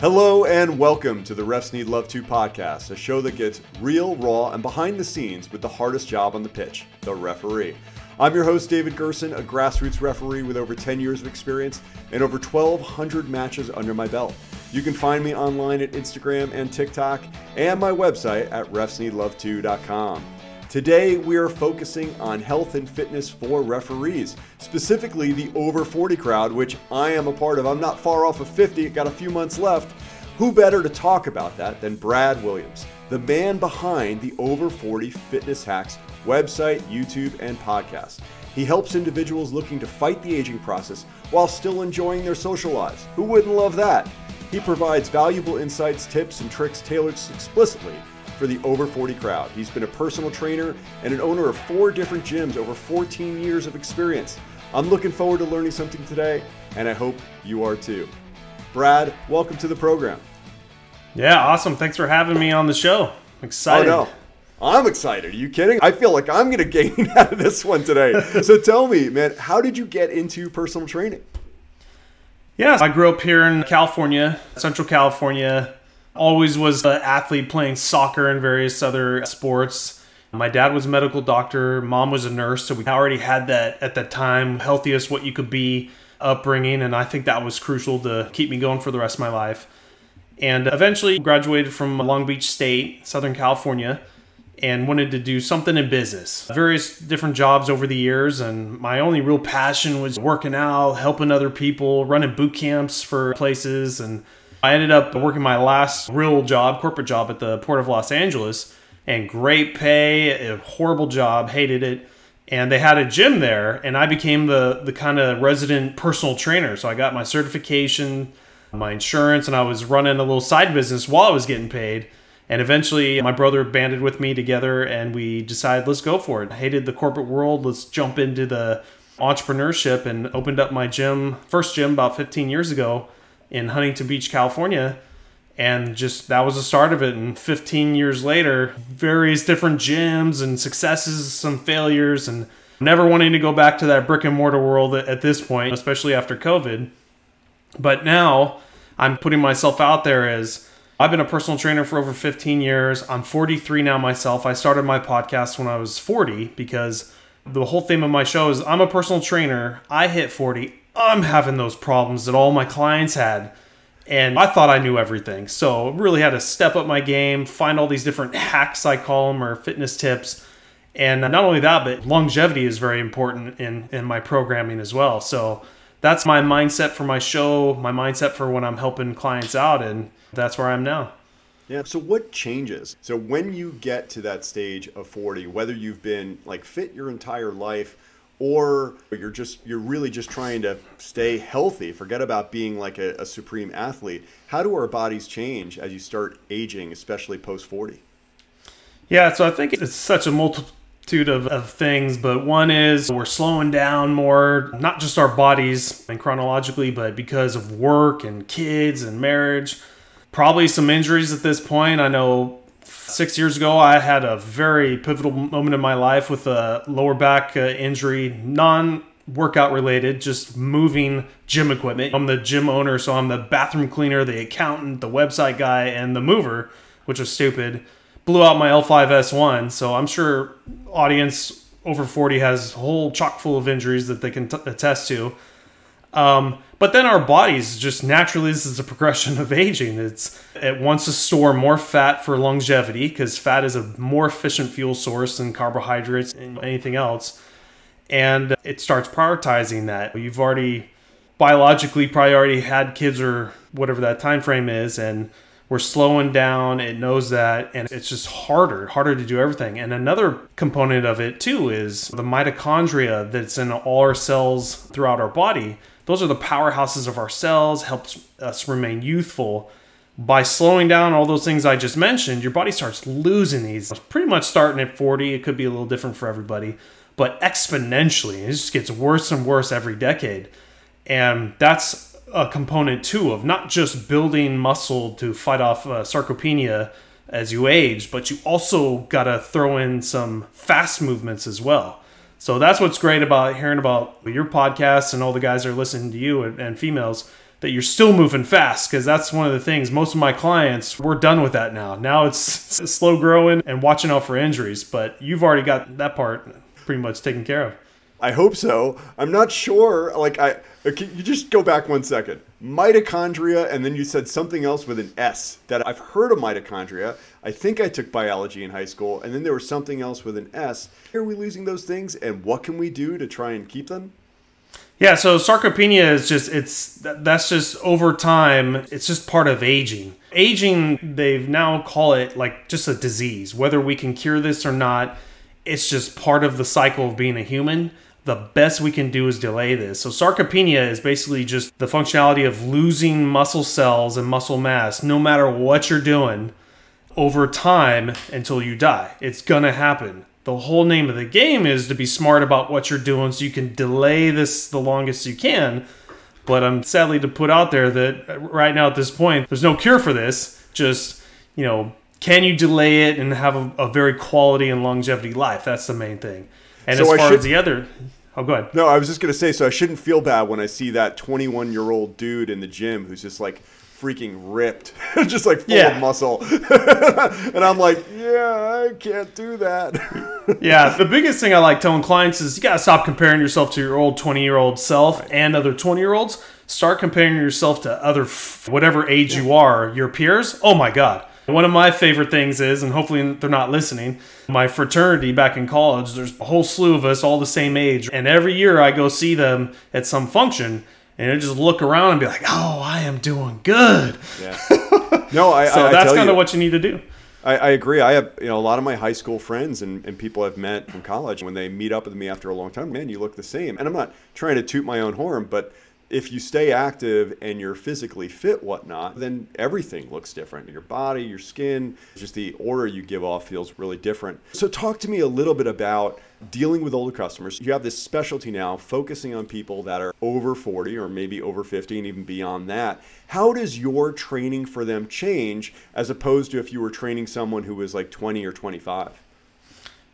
Hello and welcome to the Refs Need Love To podcast, a show that gets real, raw, and behind the scenes with the hardest job on the pitch, the referee. I'm your host, David Gerson, a grassroots referee with over 10 years of experience and over 1,200 matches under my belt. You can find me online at Instagram and TikTok and my website at refsneedlove2.com. Today, we are focusing on health and fitness for referees, specifically the over 40 crowd, which I am a part of. I'm not far off of 50, got a few months left. Who better to talk about that than Brad Williams, the man behind the Over 40 Fitness Hacks website, YouTube, and podcast. He helps individuals looking to fight the aging process while still enjoying their social lives. Who wouldn't love that? He provides valuable insights, tips, and tricks tailored explicitly for the over 40 crowd. He's been a personal trainer and an owner of 4 different gyms, over 14 years of experience. I'm looking forward to learning something today, and I hope you are too. Brad, welcome to the program. Yeah, awesome. Thanks for having me on the show. I'm excited. Oh, no. I'm excited. Are you kidding? I feel like I'm going to gain out of this one today. So tell me, man, how did you get into personal training? Yeah, I grew up here in California, Central California. Always was an athlete playing soccer and various other sports. My dad was a medical doctor. Mom was a nurse. So we already had that at that time, healthiest what you could be upbringing. And I think that was crucial to keep me going for the rest of my life. And eventually graduated from Long Beach State, Southern California, and wanted to do something in business. Various different jobs over the years. And my only real passion was working out, helping other people, running boot camps for places. And I ended up working my last real job, corporate job at the Port of Los Angeles, and great pay, a horrible job, hated it. And they had a gym there, and I became the kind of resident personal trainer. So I got my certification, my insurance, and I was running a little side business while I was getting paid. And eventually my brother banded with me together and we decided, let's go for it. I hated the corporate world. Let's jump into the entrepreneurship, and opened up my gym, first gym about 15 years ago in Huntington Beach, California. And just that was the start of it. And 15 years later, various different gyms and successes, some failures, and never wanting to go back to that brick and mortar world at this point, especially after COVID. But now I'm putting myself out there as I've been a personal trainer for over 15 years. I'm 43 now myself. I started my podcast when I was 40 because the whole theme of my show is I'm a personal trainer. I hit 40. I'm having those problems that all my clients had. And I thought I knew everything. So really had to step up my game, find all these different hacks, I call them, or fitness tips. And not only that, but longevity is very important in my programming as well. So that's my mindset for my show, my mindset for when I'm helping clients out. And that's where I am now. Yeah. So what changes? So when you get to that stage of 40, whether you've been like fit your entire life or you're really just trying to stay healthy, forget about being like a supreme athlete, how do our bodies change as you start aging, especially post 40? Yeah. So I think it's such a multitude of things, but one is we're slowing down more, not just our bodies and chronologically, but because of work and kids and marriage. Probably some injuries at this point. I know 6 years ago, I had a very pivotal moment in my life with a lower back injury, non-workout related, just moving gym equipment. I'm the gym owner, so I'm the bathroom cleaner, the accountant, the website guy, and the mover, which was stupid. Blew out my L5S1, so I'm sure audience over 40 has a whole chock full of injuries that they can attest to. But then our bodies just naturally, this is a progression of aging. It wants to store more fat for longevity because fat is a more efficient fuel source than carbohydrates and anything else. And it starts prioritizing that. You've already biologically probably already had kids or whatever that time frame is, and we're slowing down. It knows that, and it's just harder to do everything. And another component of it too is the mitochondria that's in all our cells throughout our body. Those are the powerhouses of our cells, helps us remain youthful. By slowing down all those things I just mentioned, your body starts losing these. Pretty much starting at 40, it could be a little different for everybody, but exponentially. It just gets worse and worse every decade. And that's a component too of not just building muscle to fight off sarcopenia as you age, but you also got to throw in some fast movements as well. So that's what's great about hearing about your podcast and all the guys that are listening to you and females. that you're still moving fast, because that's one of the things. Most of my clients, we're done with that now. Now it's slow growing and watching out for injuries, but you've already got that part pretty much taken care of. I hope so. I'm not sure. Okay, you just go back 1 second. Mitochondria, and then you said something else with an S that I've heard of mitochondria. I think I took biology in high school, and then there was something else with an S. Are we losing those things, and what can we do to try and keep them? Yeah, so sarcopenia is that's just over time, it's just part of aging. Aging, they've now call it like just a disease. Whether we can cure this or not, it's just part of the cycle of being a human. The best we can do is delay this. So sarcopenia is basically just the functionality of losing muscle cells and muscle mass, no matter what you're doing, over time until you die. It's gonna happen. The whole name of the game is to be smart about what you're doing so you can delay this the longest you can. But I'm sadly to put out there that right now at this point, there's no cure for this. Just, can you delay it and have a very quality and longevity life? That's the main thing. And so as far as the other... Oh, go ahead. No, I was just going to say, so I shouldn't feel bad when I see that 21-year-old dude in the gym who's just like freaking ripped, just like full of muscle. And I'm like, yeah, I can't do that. Yeah, the biggest thing I like telling clients is you got to stop comparing yourself to your old 20-year-old self and other 20-year-olds. Start comparing yourself to other, whatever age you are, your peers. Oh, my God. One of my favorite things is, and hopefully they're not listening, my fraternity back in college, there's a whole slew of us all the same age. And every year I go see them at some function and I just look around and be like, oh, I am doing good. Yeah. No, so that's kind of what you need to do. I agree. I have a lot of my high school friends and people I've met from college, when they meet up with me after a long time, man, you look the same. And I'm not trying to toot my own horn, but if you stay active and you're physically fit, whatnot, then everything looks different. Your body, your skin, just the aura you give off feels really different. So talk to me a little bit about dealing with older customers. You have this specialty now focusing on people that are over 40 or maybe over 50 and even beyond that. How does your training for them change as opposed to if you were training someone who was like 20 or 25?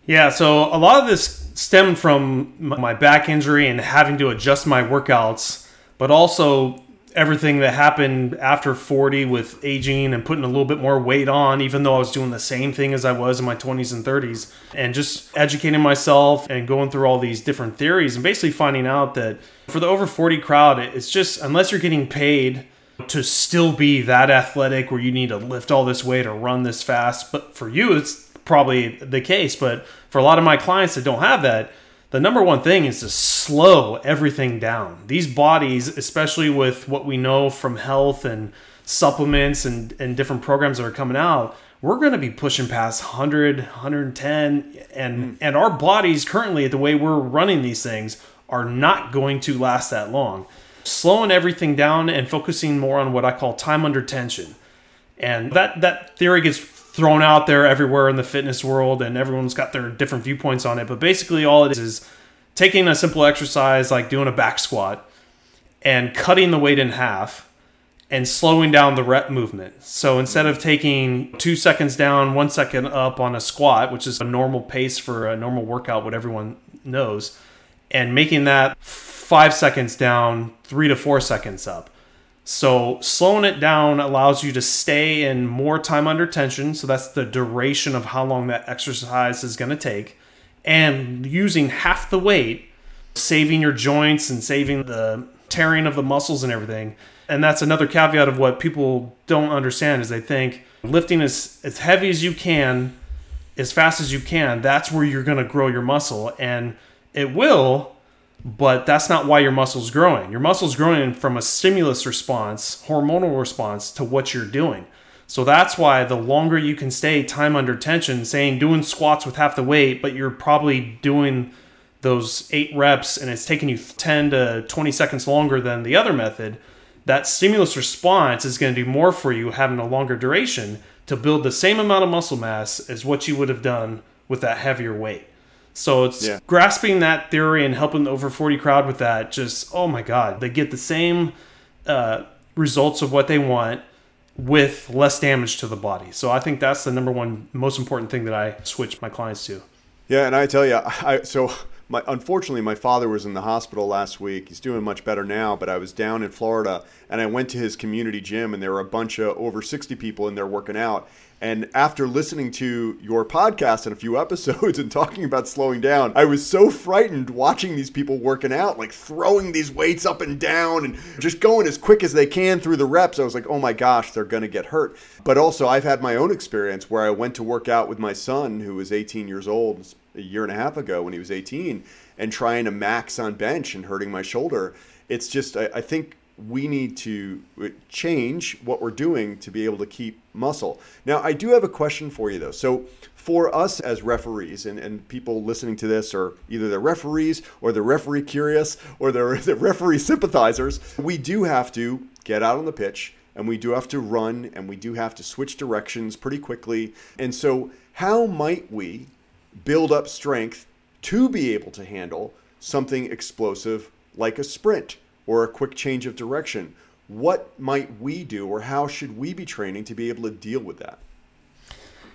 Yeah, so a lot of this stemmed from my back injury and having to adjust my workouts, but also everything that happened after 40 with aging and putting a little bit more weight on, even though I was doing the same thing as I was in my 20s and 30s, and just educating myself and going through all these different theories and basically finding out that for the over 40 crowd, it's just, unless you're getting paid to still be that athletic where you need to lift all this weight or run this fast, but for you, it's probably the case. But for a lot of my clients that don't have that, the number one thing is to slow everything down. These bodies, especially with what we know from health and supplements and different programs that are coming out, we're going to be pushing past 100, 110. And our bodies currently, the way we're running these things, are not going to last that long. Slowing everything down and focusing more on what I call time under tension. And that theory gets thrown out there everywhere in the fitness world, and everyone's got their different viewpoints on it. But basically all it is taking a simple exercise like doing a back squat and cutting the weight in half and slowing down the rep movement. So instead of taking 2 seconds down, 1 second up on a squat, which is a normal pace for a normal workout, what everyone knows, and making that 5 seconds down, 3 to 4 seconds up. So slowing it down allows you to stay in more time under tension. So that's the duration of how long that exercise is going to take. And using half the weight, saving your joints and saving the tearing of the muscles and everything. And that's another caveat of what people don't understand is they think lifting as heavy as you can, as fast as you can, that's where you're going to grow your muscle. And it will, but that's not why your muscle's growing. Your muscle's growing from a stimulus response, hormonal response to what you're doing. So that's why the longer you can stay time under tension, saying doing squats with half the weight, but you're probably doing those 8 reps and it's taking you 10 to 20 seconds longer than the other method, that stimulus response is going to do more for you having a longer duration to build the same amount of muscle mass as what you would have done with that heavier weight. So it's grasping that theory and helping the over 40 crowd with that. Just, oh my God, they get the same results of what they want with less damage to the body. So I think that's the number one most important thing that I switch my clients to. Yeah, and I tell you, so Unfortunately, my father was in the hospital last week. He's doing much better now, but I was down in Florida and I went to his community gym and there were a bunch of over 60 people in there working out. And after listening to your podcast and a few episodes and talking about slowing down, I was so frightened watching these people working out, like throwing these weights up and down and just going as quick as they can through the reps. I was like, oh my gosh, they're going to get hurt. But also I've had my own experience where I went to work out with my son, who was 18 years old, a year and a half ago when he was 18, and trying to max on bench and hurting my shoulder. It's just, I think we need to change what we're doing to be able to keep muscle. Now, I do have a question for you, though. So for us as referees and people listening to this, or either they're referees or they're referee curious or they're referee sympathizers, we do have to get out on the pitch and we do have to run and we do have to switch directions pretty quickly. And so how might we build up strength to be able to handle something explosive like a sprint or a quick change of direction? What might we do, or how should we be training to be able to deal with that?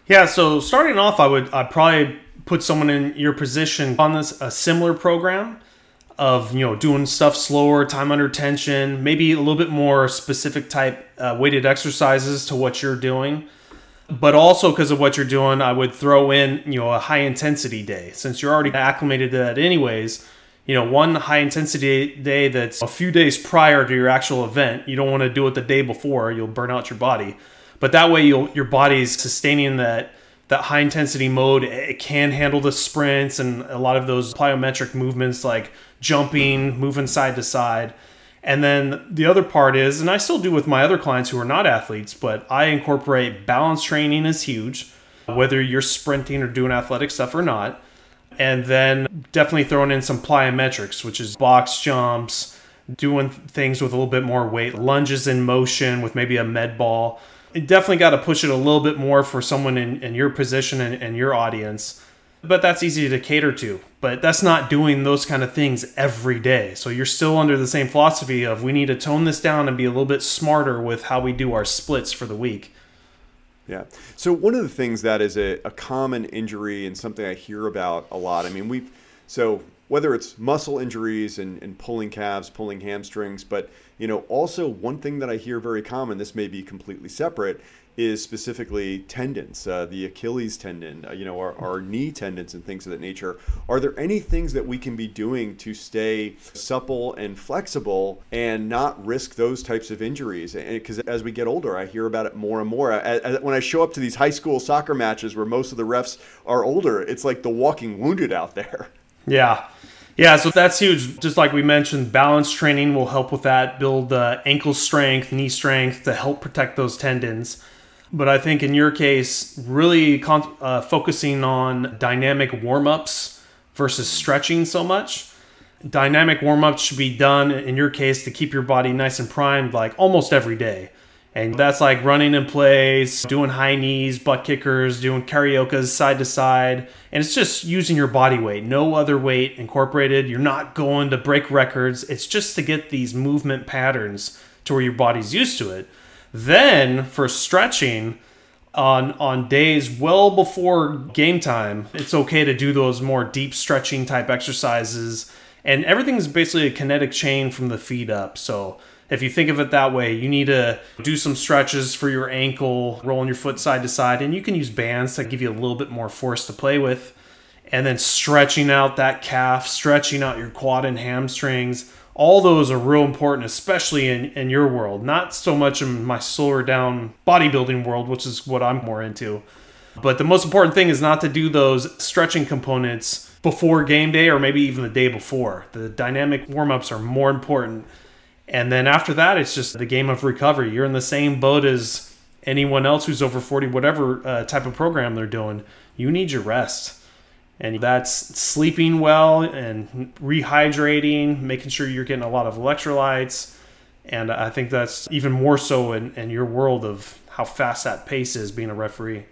Yeah, so starting off, I'd probably put someone in your position on a similar program of, doing stuff slower, time under tension, maybe a little bit more specific type weighted exercises to what you're doing. But also because of what you're doing, I would throw in, a high intensity day. Since you're already acclimated to that anyways, one high intensity day that's a few days prior to your actual event. You don't want to do it the day before. You'll burn out your body. But that way your body's sustaining that high intensity mode. It can handle the sprints and a lot of those plyometric movements like jumping, moving side to side. And then the other part is, and I still do with my other clients who are not athletes, but I incorporate balance training is huge, whether you're sprinting or doing athletic stuff or not. And then definitely throwing in some plyometrics, which is box jumps, doing things with a little bit more weight, lunges in motion with maybe a med ball. You definitely got to push it a little bit more for someone in your position and your audience. But that's easy to cater to. But that's not doing those kind of things every day. So you're still under the same philosophy of we need to tone this down and be a little bit smarter with how we do our splits for the week. Yeah. So one of the things that is a common injury and something I hear about a lot, so whether it's muscle injuries and pulling calves, pulling hamstrings, but, also one thing that I hear very common, this may be completely separate, is specifically tendons, the Achilles tendon, our knee tendons and things of that nature. Are there any things that we can be doing to stay supple and flexible and not risk those types of injuries? Because as we get older, I hear about it more and more. When I show up to these high school soccer matches where most of the refs are older, it's like the walking wounded out there. Yeah. Yeah, so that's huge. Just like we mentioned, balance training will help with that, build ankle strength, knee strength to help protect those tendons. But I think in your case, really focusing on dynamic warm-ups versus stretching so much. Dynamic warm-ups should be done, in your case, to keep your body nice and primed like almost every day. And that's like running in place, doing high knees, butt kickers, doing karaokas side to side. And it's just using your body weight, no other weight incorporated. You're not going to break records. It's just to get these movement patterns to where your body's used to it. Then for stretching on days well before game time, it's okay to do those more deep stretching type exercises. And everything's basically a kinetic chain from the feet up. So if you think of it that way, you need to do some stretches for your ankle, rolling your foot side to side, and you can use bands to give you a little bit more force to play with. And then stretching out that calf, stretching out your quad and hamstrings. All those are real important, especially in your world. Not so much in my slower down bodybuilding world, which is what I'm more into. But the most important thing is not to do those stretching components before game day or maybe even the day before. The dynamic warm-ups are more important. And then after that, it's just the game of recovery. You're in the same boat as anyone else who's over 40, whatever type of program they're doing. You need your rest. And that's sleeping well and rehydrating, making sure you're getting a lot of electrolytes. And I think that's even more so in your world of how fast that pace is being a referee.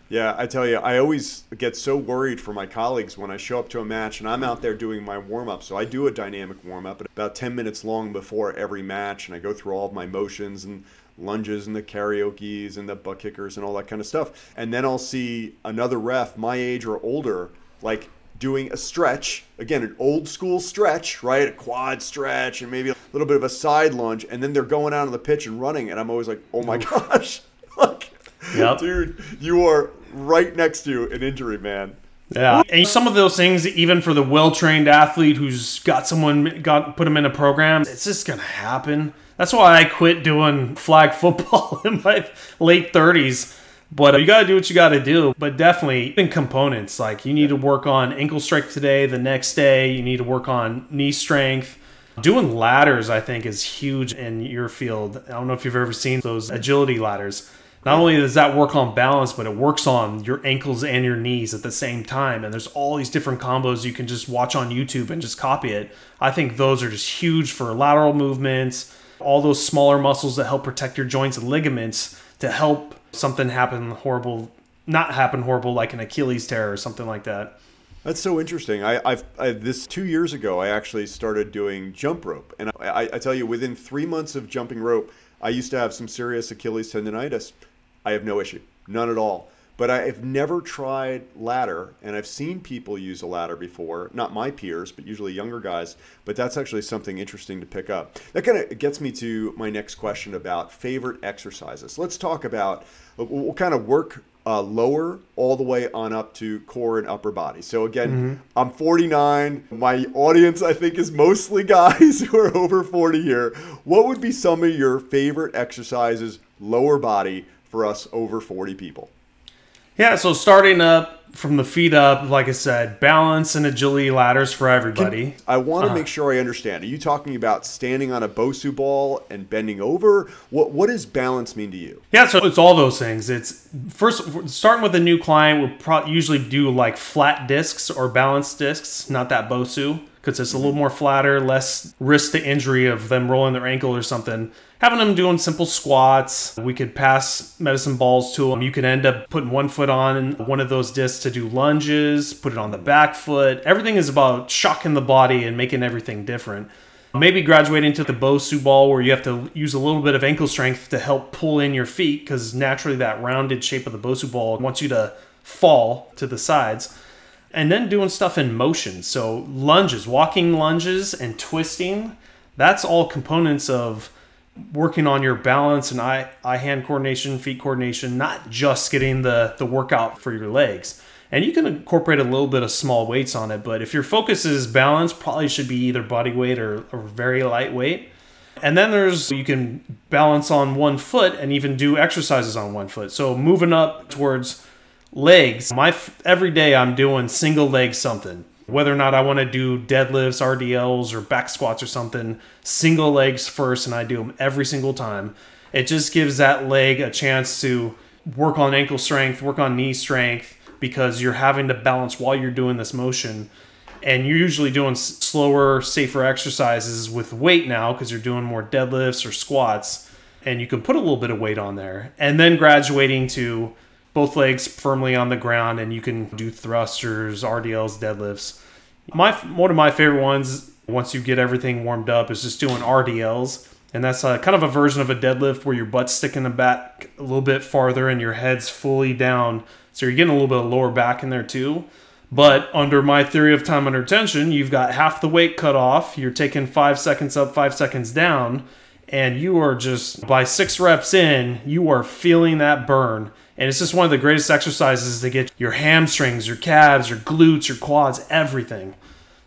Yeah, I tell you, I always get so worried for my colleagues when I show up to a match and I'm out there doing my warm-up. So I do a dynamic warm-up about 10 minutes long before every match, and I go through all of my motions and lunges and the karaokes and the butt kickers and all that kind of stuff. And then I'll see another ref my age or older, like doing a stretch, again, an old school stretch, right? A quad stretch and maybe a little bit of a side lunge. And then they're going out on the pitch and running. And I'm always like, oh my gosh, like, dude, you are right next to an injury, man. Yeah, and some of those things, even for the well-trained athlete who's got put them in a program, it's just going to happen. That's why I quit doing flag football in my late 30s. But you got to do what you got to do. But definitely in components, like you need to work on ankle strength today, the next day, you need to work on knee strength. Doing ladders, I think, is huge in your field. I don't know if you've ever seen those agility ladders. Not only does that work on balance, but it works on your ankles and your knees at the same time. And there's all these different combos you can just watch on YouTube and just copy it. I think those are just huge for lateral movements, all those smaller muscles that help protect your joints and ligaments to help something not happen horrible like an Achilles tear or something like that. That's so interesting. This 2 years ago, I actually started doing jump rope. And I tell you, within 3 months of jumping rope, I used to have some serious Achilles tendonitis. I have no issue, none at all. But I've never tried ladder, and I've seen people use a ladder before, not my peers, but usually younger guys. But that's actually something interesting to pick up. That kind of gets me to my next question about favorite exercises. Let's talk about, we'll kind of work lower all the way on up to core and upper body. So again, I'm 49. My audience, I think, is mostly guys who are over 40 here. What would be some of your favorite exercises, lower body, for us over 40 people? Yeah, so starting up from the feet up, like I said, balance and agility ladders for everybody. I want to make sure I understand. Are you talking about standing on a Bosu ball and bending over? What does balance mean to you? Yeah, so it's all those things. It's first, starting with a new client, we'll usually do like flat discs or balanced discs, not that Bosu, because it's a little more flatter, less risk to injury of them rolling their ankle or something. Having them doing simple squats, we could pass medicine balls to them. You could end up putting one foot on one of those discs to do lunges, put it on the back foot. Everything is about shocking the body and making everything different. Maybe graduating to the Bosu ball where you have to use a little bit of ankle strength to help pull in your feet, because naturally that rounded shape of the Bosu ball wants you to fall to the sides. And then doing stuff in motion. So lunges, walking lunges and twisting, that's all components of working on your balance and eye-hand coordination, feet coordination, not just getting the workout for your legs. And you can incorporate a little bit of small weights on it, but if your focus is balance, probably should be either body weight or very lightweight. And then you can balance on one foot and even do exercises on one foot. So moving up towards legs, every day I'm doing single leg something. Whether or not I want to do deadlifts, RDLs, or back squats or something, single legs first, and I do them every single time. It just gives that leg a chance to work on ankle strength, work on knee strength, because you're having to balance while you're doing this motion. And you're usually doing slower, safer exercises with weight now because you're doing more deadlifts or squats, and you can put a little bit of weight on there. And then graduating to both legs firmly on the ground, and you can do thrusters, RDLs, deadlifts. One of my favorite ones, once you get everything warmed up, is just doing RDLs. And that's kind of a version of a deadlift where your butt's sticking the back a little bit farther and your head's fully down. So you're getting a little bit of lower back in there too. But under my theory of time under tension, you've got half the weight cut off. You're taking 5 seconds up, 5 seconds down. And you are just, by 6 reps in, you are feeling that burn. And it's just one of the greatest exercises to get your hamstrings, your calves, your glutes, your quads, everything.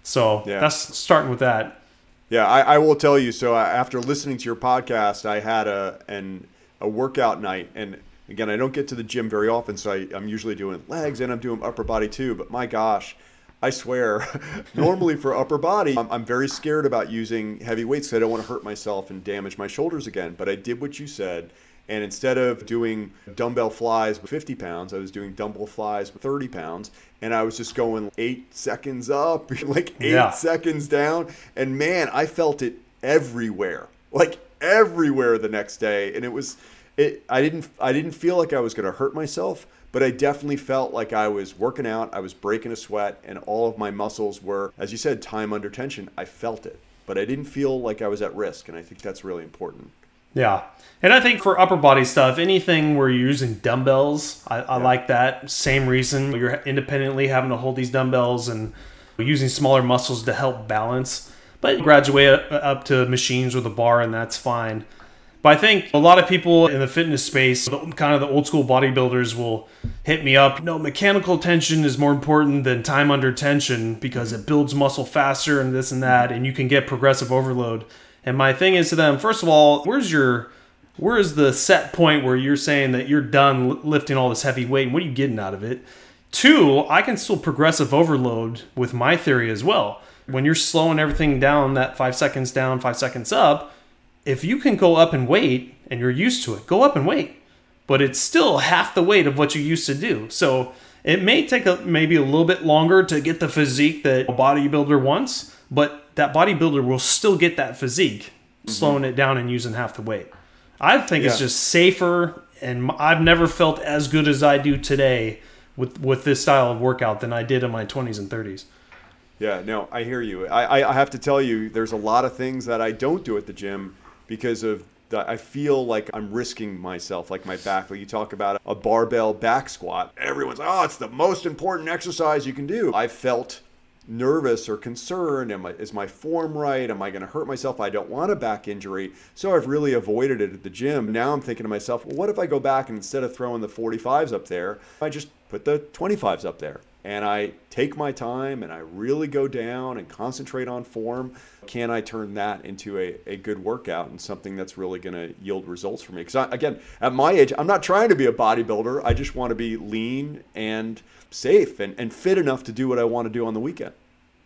So that's starting with that. Yeah, I will tell you. So after listening to your podcast, I had a workout night. And again, I don't get to the gym very often, so I'm usually doing legs and I'm doing upper body too. But my gosh, I swear, normally for upper body, I'm very scared about using heavy weights because I don't want to hurt myself and damage my shoulders again. But I did what you said. And instead of doing dumbbell flies with 50 pounds, I was doing dumbbell flies with 30 pounds. And I was just going 8 seconds up, like 8 seconds down. And man, I felt it everywhere, like everywhere the next day. And I didn't feel like I was going to hurt myself, but I definitely felt like I was working out. I was breaking a sweat, and all of my muscles were, as you said, time under tension. I felt it, but I didn't feel like I was at risk. And I think that's really important. Yeah. And I think for upper body stuff, anything where you're using dumbbells, I like that. Same reason. You're independently having to hold these dumbbells and using smaller muscles to help balance. But you graduate up to machines with a bar, and that's fine. But I think a lot of people in the fitness space, kind of the old school bodybuilders, will hit me up. No, mechanical tension is more important than time under tension because it builds muscle faster and this and that, and you can get progressive overload. And my thing is to them, first of all, where's the set point where you're saying that you're done lifting all this heavy weight and what are you getting out of it? Two, I can still progressive overload with my theory as well. When you're slowing everything down, that 5 seconds down, 5 seconds up, if you can go up in weight and you're used to it, go up in weight. But it's still half the weight of what you used to do. So it may take maybe a little bit longer to get the physique that a bodybuilder wants, but that bodybuilder will still get that physique, slowing it down and using half the weight. I think it's just safer, and I've never felt as good as I do today with this style of workout than I did in my 20s and 30s. Yeah, no, I hear you. I have to tell you, there's a lot of things that I don't do at the gym because of I feel like I'm risking myself, like my back. Like you talk about a barbell back squat. Everyone's like, oh, it's the most important exercise you can do. I felt nervous or concerned. Is my form right? Am I going to hurt myself? I don't want a back injury. So I've really avoided it at the gym. Now I'm thinking to myself, well, what if I go back and instead of throwing the 45s up there, I just put the 25s up there? And I take my time and I really go down and concentrate on form. Can I turn that into a good workout and something that's really going to yield results for me? Because again, at my age, I'm not trying to be a bodybuilder. I just want to be lean and safe and fit enough to do what I want to do on the weekend.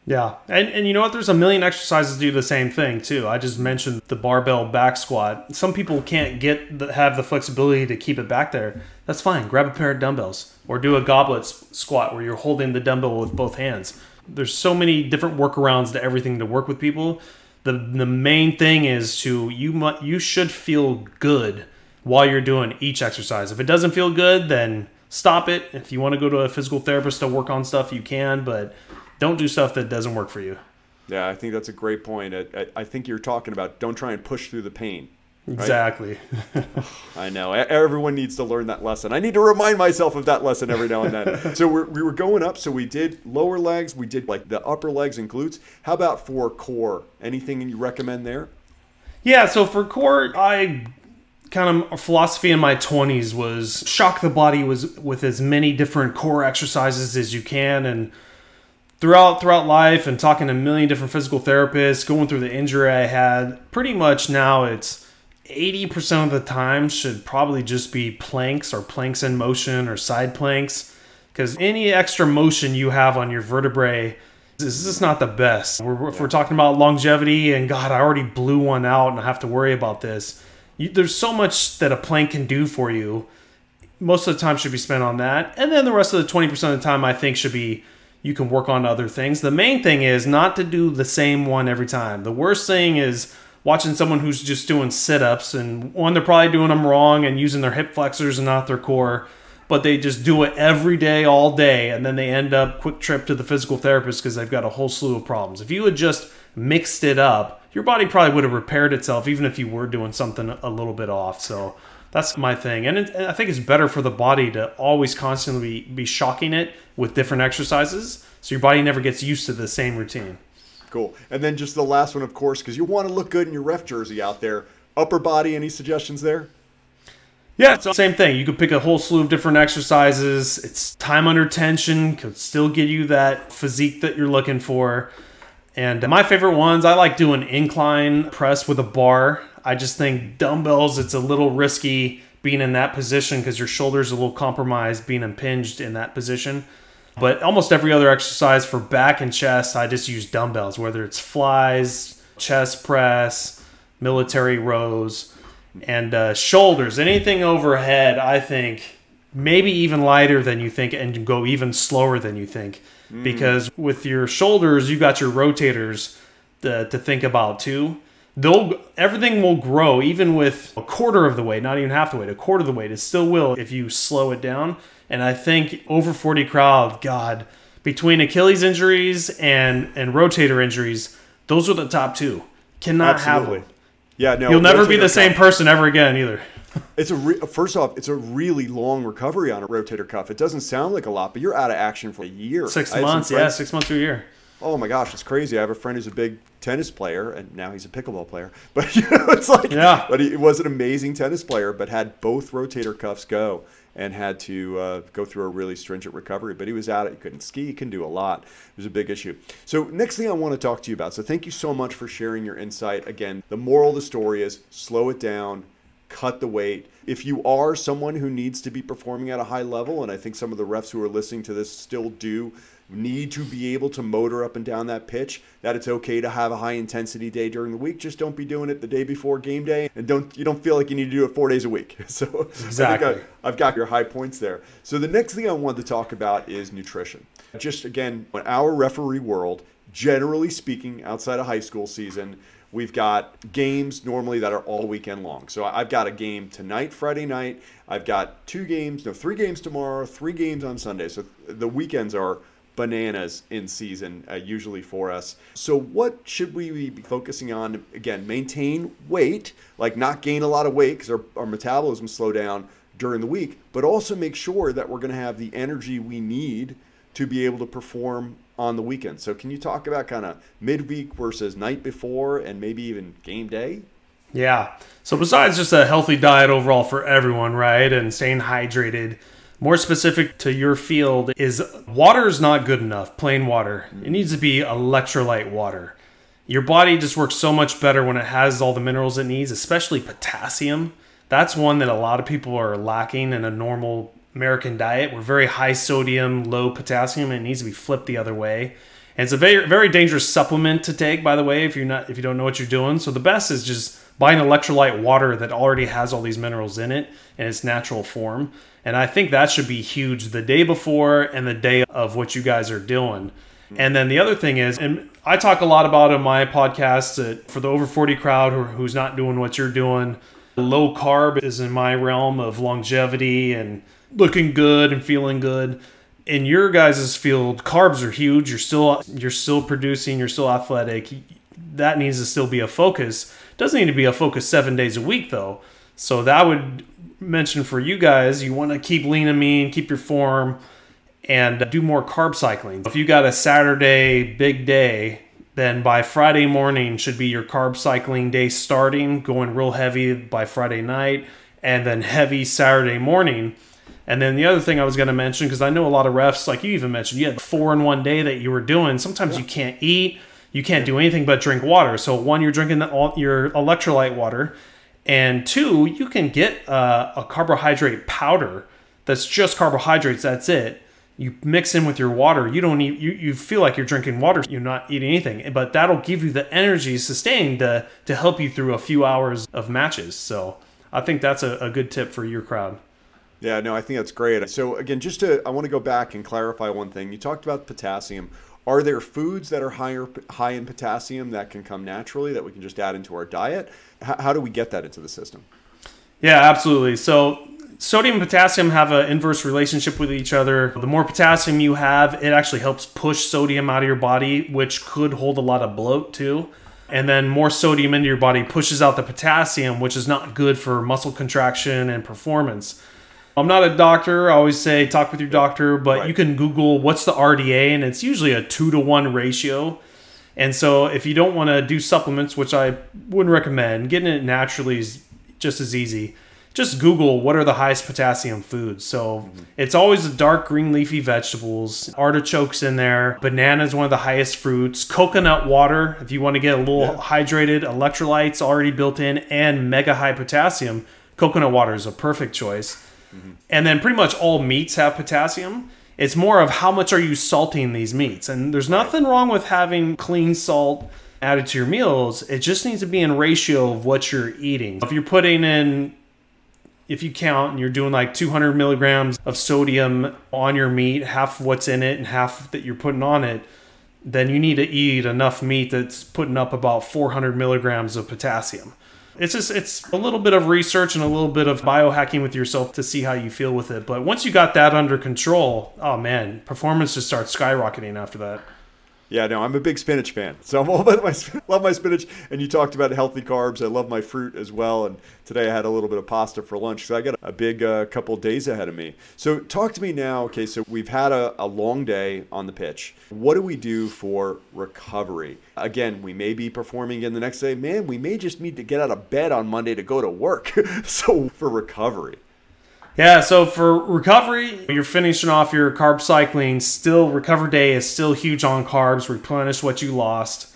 Yeah. And you know what? There's a million exercises to do the same thing too. I just mentioned the barbell back squat. Some people can't have the flexibility to keep it back there. That's fine. Grab a pair of dumbbells or do a goblet squat where you're holding the dumbbell with both hands. There's so many different workarounds to everything to work with people. The main thing is you should feel good while you're doing each exercise. If it doesn't feel good, then stop it. If you want to go to a physical therapist to work on stuff, you can, but don't do stuff that doesn't work for you. Yeah, I think that's a great point. I think you're talking about don't try and push through the pain. Right? Exactly. I know. Everyone needs to learn that lesson. I need to remind myself of that lesson every now and then. So we were going up. So we did lower legs. We did like the upper legs and glutes. How about for core? Anything you recommend there? Yeah, so for core, I kind of philosophy in my 20s was shock the body with as many different core exercises as you can. And throughout life and talking to a million different physical therapists, going through the injury I had, pretty much now it's 80% of the time should probably just be planks or planks in motion or side planks, because any extra motion you have on your vertebrae is just not the best. If we're talking about longevity and God, I already blew one out and I have to worry about this. There's so much that a plank can do for you. Most of the time should be spent on that. And then the rest of the 20% of the time I think should be you can work on other things. The main thing is not to do the same one every time. The worst thing is watching someone who's just doing sit-ups, and one, they're probably doing them wrong and using their hip flexors and not their core, but they just do it every day, all day, and then they end up quick trip to the physical therapist because they've got a whole slew of problems. If you had just mixed it up, your body probably would have repaired itself even if you were doing something a little bit off. So that's my thing. And I think it's better for the body to always constantly be shocking it with different exercises so your body never gets used to the same routine. Cool. And then just the last one, of course, because you want to look good in your ref jersey out there. Upper body, any suggestions there? Yeah, it's the same thing. You could pick a whole slew of different exercises. It's time under tension, could still get you that physique that you're looking for. And my favorite ones, I like doing incline press with a bar. I just think dumbbells, it's a little risky being in that position because your shoulder's a little compromised being impinged in that position. But almost every other exercise for back and chest, I just use dumbbells, whether it's flies, chest press, military rows, and shoulders. Anything overhead, I think, maybe even lighter than you think and go even slower than you think. Because with your shoulders, you got your rotators to think about too. Everything will grow even with a quarter of the weight, not even half the weight, a quarter of the weight. It still will if you slow it down. And I think over 40 crowd, God, between Achilles injuries and rotator injuries, those are the top two. Cannot have them. Yeah, no. You'll never be rotator the same cuff. person ever again either. It's first off, it's a really long recovery on a rotator cuff. It doesn't sound like a lot, but you're out of action for a year. 6 months, 6 months to a year. Oh my gosh, it's crazy. I have a friend who's a big tennis player, and now he's a pickleball player. But it's like, but he was an amazing tennis player, but had both rotator cuffs go and had to go through a really stringent recovery. But he was out. He couldn't ski. He couldn't do a lot. It was a big issue. So next thing I want to talk to you about. So thank you so much for sharing your insight. Again, the moral of the story is slow it down. Cut the weight. If you are someone who needs to be performing at a high level, and I think some of the refs who are listening to this still do need to be able to motor up and down that pitch, that it's okay to have a high intensity day during the week. Just don't be doing it the day before game day, and you don't feel like you need to do it 4 days a week. So exactly. I think I've got your high points there. So the next thing I wanted to talk about is nutrition. Just again, in our referee world, generally speaking, outside of high school season, we've got games normally that are all weekend long. So I've got a game tonight, Friday night. I've got 3 games tomorrow, 3 games on Sunday. So the weekends are bananas in season, usually for us. So what should we be focusing on? Again, maintain weight, like not gain a lot of weight because our metabolism slow down during the week, but also make sure that we're going to have the energy we need to be able to perform on the weekend. So can you talk about kind of midweek versus night before and maybe even game day? Yeah. So besides just a healthy diet overall for everyone, right, and staying hydrated, more specific to your field is water is not good enough, plain water. It needs to be electrolyte water. Your body just works so much better when it has all the minerals it needs, especially potassium. That's one that a lot of people are lacking in a normal American diet. We're very high sodium, low potassium, and it needs to be flipped the other way. And it's a very, very dangerous supplement to take, by the way, if you don't know what you're doing. So the best is just buying electrolyte water that already has all these minerals in it in its natural form. And I think that should be huge the day before and the day of what you guys are doing. And then the other thing is, and I talk a lot about in my podcast that for the over 40 crowd who's not doing what you're doing, low carb is in my realm of longevity and looking good and feeling good. In your guys' field, carbs are huge. You're still producing. You're still athletic. That needs to still be a focus. Doesn't need to be a focus 7 days a week though. So that would mention for you guys, you want to keep lean and mean, keep your form, and do more carb cycling. If you got a Saturday big day, then by Friday morning should be your carb cycling day starting, going real heavy by Friday night, and then heavy Saturday morning. And then the other thing I was going to mention, because I know a lot of refs, like you even mentioned, you had 4 in one day that you were doing. Sometimes you can't eat, you can't do anything but drink water. So 1, you're drinking your electrolyte water, and 2, you can get a carbohydrate powder that's just carbohydrates. That's it. You mix in with your water. You don't eat. You feel like you're drinking water. You're not eating anything, but that'll give you the energy sustained to help you through a few hours of matches. So I think that's a good tip for your crowd. Yeah, no, I think that's great. So again, I want to go back and clarify one thing. You talked about potassium. Are there foods that are high in potassium that can come naturally that we can just add into our diet? How do we get that into the system? Yeah, absolutely. So sodium and potassium have an inverse relationship with each other. The more potassium you have, it actually helps push sodium out of your body, which could hold a lot of bloat too. And then more sodium into your body pushes out the potassium, which is not good for muscle contraction and performance. I'm not a doctor. I always say talk with your doctor, but right. You can Google what's the RDA, and it's usually a 2-to-1 ratio. And so if you don't want to do supplements, which I wouldn't recommend, getting it naturally is just as easy. Just Google what are the highest potassium foods. So It's always the dark green leafy vegetables, artichokes in there, banana is one of the highest fruits, coconut water, if you want to get a little hydrated, electrolytes already built in, and mega high potassium, coconut water is a perfect choice. And then pretty much all meats have potassium. It's more of how much are you salting these meats. And there's nothing wrong with having clean salt added to your meals. It just needs to be in ratio of what you're eating. If you're putting in, if you count and you're doing like 200 milligrams of sodium on your meat, half what's in it and half that you're putting on it, then you need to eat enough meat that's putting up about 400 milligrams of potassium. It's a little bit of research and a little bit of biohacking with yourself to see how you feel with it. But once you got that under control, oh man, performance just starts skyrocketing after that. Yeah, no, I'm a big spinach fan. So I'm all about love my spinach. And you talked about healthy carbs. I love my fruit as well. And today I had a little bit of pasta for lunch. So I got a big couple days ahead of me. So talk to me now. Okay, so we've had a long day on the pitch. What do we do for recovery? Again, we may be performing again the next day. Man, we may just need to get out of bed on Monday to go to work. So for recovery. Yeah, so for recovery, you're finishing off your carb cycling. Still, recover day is still huge on carbs. Replenish what you lost.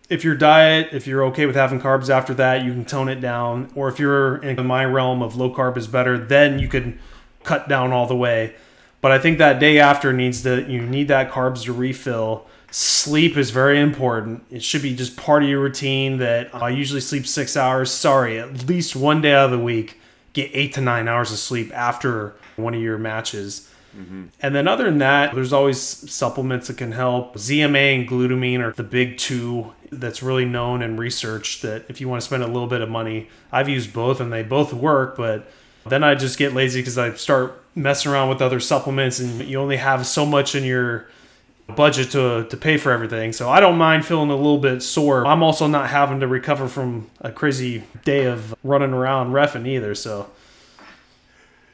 If your diet, if you're okay with having carbs after that, you can tone it down. Or if you're in my realm of low carb is better, then you could cut down all the way. But I think that day after you need that carbs to refill. Sleep is very important. It should be just part of your routine that I usually sleep 6 hours. Sorry, at least one day out of the week. Get 8 to 9 hours of sleep after one of your matches. Mm-hmm. And then other than that, there's always supplements that can help. ZMA and glutamine are the big two that's really known and researched that if you want to spend a little bit of money, I've used both and they both work, but then I just get lazy because I start messing around with other supplements and you only have so much in your budget to pay for everything. So I don't mind feeling a little bit sore. I'm also not having to recover from a crazy day of running around reffing either. So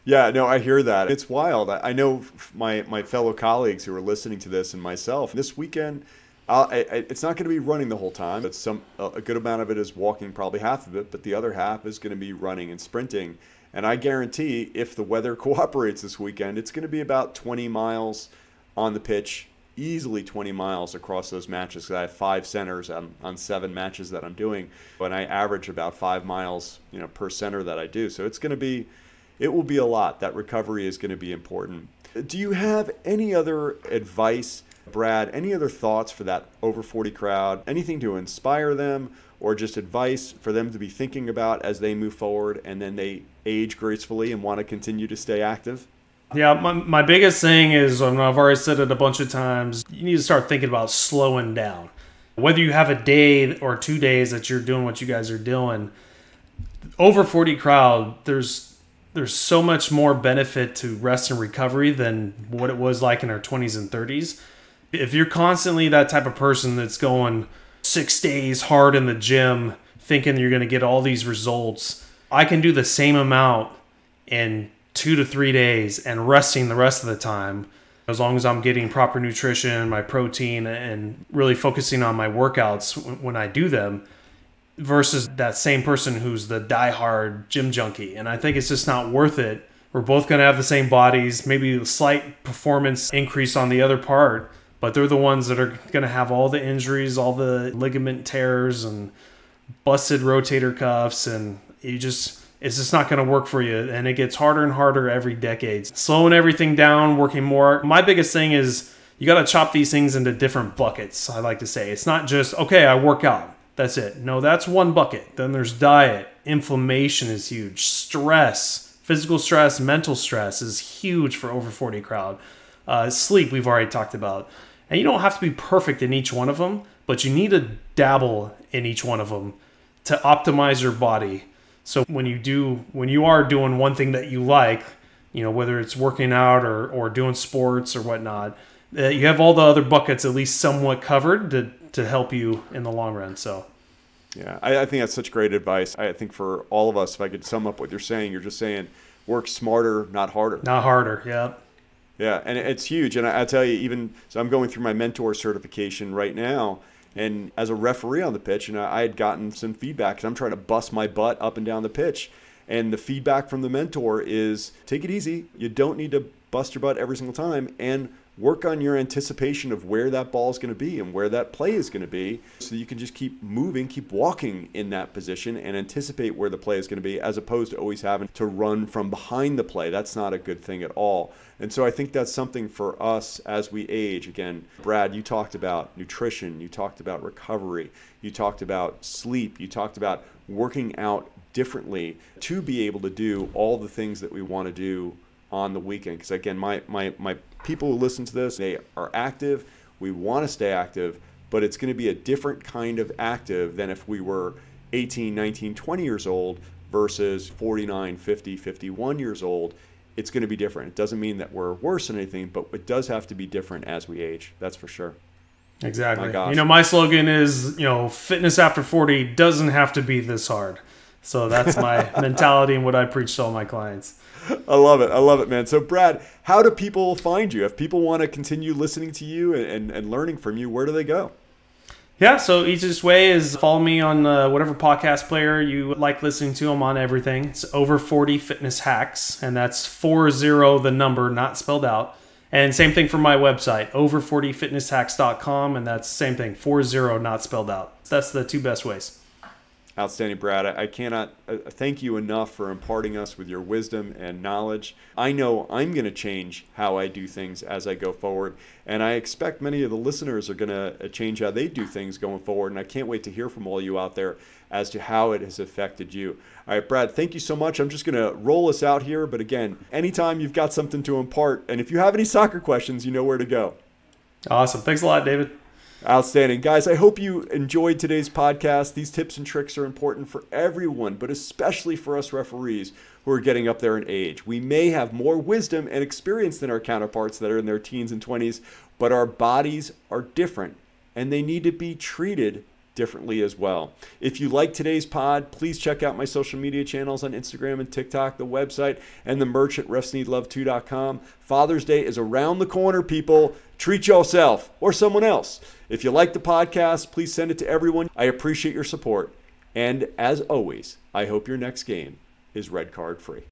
yeah, no, I hear that. It's wild. I know my fellow colleagues who are listening to this and myself, this weekend, it's not going to be running the whole time. It's a good amount of it is walking, probably half of it, but the other half is going to be running and sprinting. And I guarantee if the weather cooperates this weekend, it's going to be about 20 miles on the pitch, easily 20 miles across those matches because I have 5 centers on 7 matches that I'm doing, and I average about 5 miles, per center that I do. So it will be a lot. That recovery is going to be important. Do you have any other advice, Brad? Any other thoughts for that over 40 crowd? Anything to inspire them, or just advice for them to be thinking about as they move forward and then they age gracefully and want to continue to stay active? Yeah, my biggest thing is, and I've already said it a bunch of times, you need to start thinking about slowing down. Whether you have a day or 2 days that you're doing what you guys are doing, over 40 crowd, there's so much more benefit to rest and recovery than what it was like in our 20s and 30s. If you're constantly that type of person that's going 6 days hard in the gym, thinking you're going to get all these results, I can do the same amount in 2 to 3 days and resting the rest of the time, as long as I'm getting proper nutrition, my protein, and really focusing on my workouts when I do them, versus that same person who's the diehard gym junkie. And I think it's just not worth it. We're both going to have the same bodies, maybe a slight performance increase on the other part, but they're the ones that are going to have all the injuries, all the ligament tears and busted rotator cuffs, and it's just not going to work for you. And it gets harder and harder every decade. Slowing everything down, working more. My biggest thing is you got to chop these things into different buckets, I like to say. It's not just, okay, I work out. That's it. No, that's one bucket. Then there's diet. Inflammation is huge. Stress, physical stress, mental stress is huge for over 40 crowd. Sleep, we've already talked about. And you don't have to be perfect in each one of them, but you need to dabble in each one of them to optimize your body. So when you are doing one thing that you like, whether it's working out or doing sports or whatnot, you have all the other buckets at least somewhat covered to help you in the long run. So, yeah, I think that's such great advice. I think for all of us, if I could sum up what you're just saying, work smarter, not harder. Not harder, yeah. Yeah, and it's huge. And I tell you, so I'm going through my mentor certification right now. And as a referee on the pitch, I had gotten some feedback because I'm trying to bust my butt up and down the pitch. And the feedback from the mentor is, take it easy. You don't need to bust your butt every single time. And work on your anticipation of where that ball is going to be and where that play is going to be, so you can just keep moving, keep walking in that position and anticipate where the play is going to be, as opposed to always having to run from behind the play. That's not a good thing at all. And so I think that's something for us as we age. Again, Brad, you talked about nutrition, you talked about recovery, you talked about sleep, you talked about working out differently to be able to do all the things that we want to do on the weekend. Because again, my people who listen to this, they are active. We want to stay active, but it's going to be a different kind of active than if we were 18, 19, 20 years old versus 49, 50, 51 years old. It's going to be different. It doesn't mean that we're worse than anything, but it does have to be different as we age. That's for sure. Exactly. My gosh. My slogan is, fitness after 40 doesn't have to be this hard. So that's my mentality and what I preach to all my clients. I love it, man. So Brad, how do people find you? If people want to continue listening to you and learning from you, where do they go? Yeah, so easiest way is follow me on whatever podcast player you like listening to. I'm on everything. It's Over 40 Fitness Hacks, and that's 40 the number, not spelled out. And same thing for my website, over40fitnesshacks.com, and that's same thing, 40 not spelled out. That's the two best ways. Outstanding, Brad. I cannot thank you enough for imparting us with your wisdom and knowledge. I know I'm going to change how I do things as I go forward, and I expect many of the listeners are going to change how they do things going forward, and I can't wait to hear from all you out there as to how it has affected you. All right, Brad, thank you so much. I'm just going to roll us out here, but again, anytime you've got something to impart, and if you have any soccer questions, you know where to go. Awesome. Thanks a lot, David. Outstanding. Guys, I hope you enjoyed today's podcast. These tips and tricks are important for everyone, but especially for us referees who are getting up there in age. We may have more wisdom and experience than our counterparts that are in their teens and 20s, but our bodies are different, and they need to be treated differently as well. If you like today's pod, please check out my social media channels on Instagram and TikTok, the website, and the merch at refsneedlove2.com. Father's Day is around the corner, people. Treat yourself or someone else. If you like the podcast, please send it to everyone. I appreciate your support. And as always, I hope your next game is red card free.